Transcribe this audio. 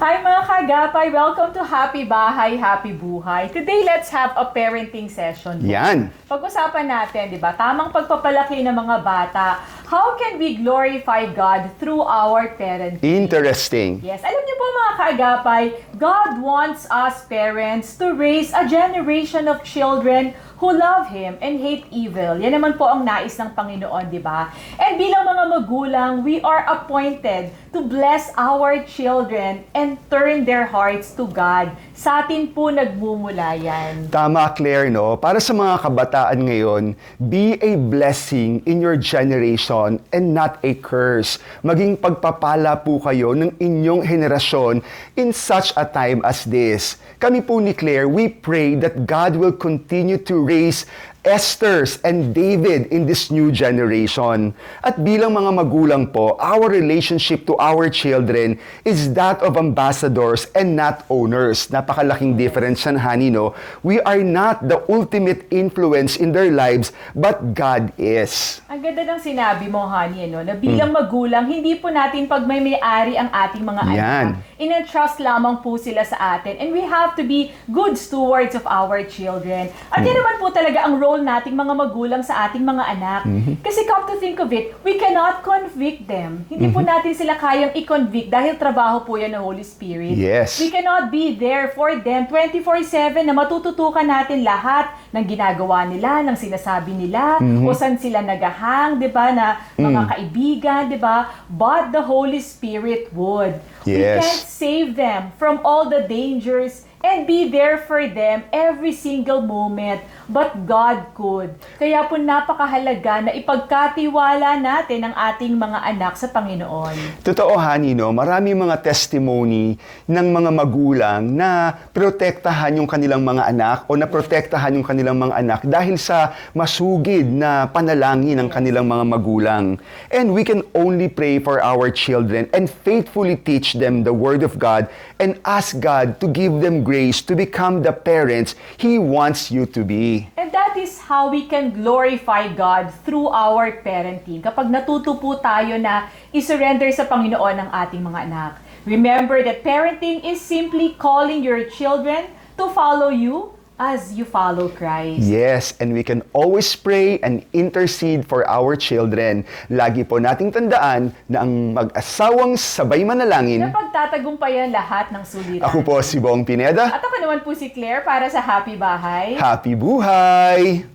Hi mga kagapay! Welcome to Happy Bahay, Happy Buhay. Today, let's have a parenting session. Yan. Pag-usapan natin, di ba, tamang pagpapalaki ng mga bata. How can we glorify God through our parenting? Interesting. Yes, alam niyo po mga kaagapay, God wants us parents to raise a generation of children who love Him and hate evil. Yan naman po ang nais ng Panginoon, di ba? And bilang mga magulang, we are appointed to bless our children and turn their hearts to God. Sa atin po nagmumula yan. Tama, Claire, no? Para sa mga kabataan ngayon, be a blessing in your generation and not a curse. Maging pagpapala po kayo ng inyong henerasyon in such a time as this. Kami po ni Claire, we pray that God will continue to raise Esther's and David in this new generation. At bilang mga magulang po, our relationship to our children is that of ambassadors and not owners. Napakalaking difference yan, honey, no? We are not the ultimate influence in their lives, but God is. Ang ganda ng sinabi mo, honey, no? Na bilang magulang, hindi po natin pagmay-ari ang ating mga Yan. anak. In-entrust lamang po sila sa atin. And we have to be good stewards of our children. At yan naman po talaga ang role nating mga magulang sa ating mga anak. Kasi come to think of it, we cannot convict them. Hindi po natin sila kayang i-convict dahil trabaho po yan ng Holy Spirit. Yes. We cannot be there for them 24/7 na matututukan natin lahat ng ginagawa nila, ng sinasabi nila, o saan sila nagahang, di ba, na mga kaibigan, di ba? But the Holy Spirit would. We Yes. can't save them from all the dangers and be there for them every single moment, but God could. Kaya po napakahalaga na ipagkatiwala natin ang ating mga anak sa Panginoon. Totoo, honey, no? Marami mga testimony ng mga magulang na protektahan yung kanilang mga anak o na protektahan yung kanilang mga anak dahil sa masugid na panalangin ng kanilang mga magulang. And we can only pray for our children and faithfully teach them the Word of God and ask God to give them grace to become the parents He wants you to be. And that is how we can glorify God through our parenting. Kapag natuto po tayo na isurrender sa Panginoon ang ating mga anak. Remember that parenting is simply calling your children to follow you as you follow Christ. Yes, and we can always pray and intercede for our children. Lagi po nating tandaan na ang mag-asawang sabay manalangin. Na pagtatagumpayan lahat ng suliran. Ako po si Bong Pineda. At ako naman po si Claire para sa Happy Bahay. Happy buhay!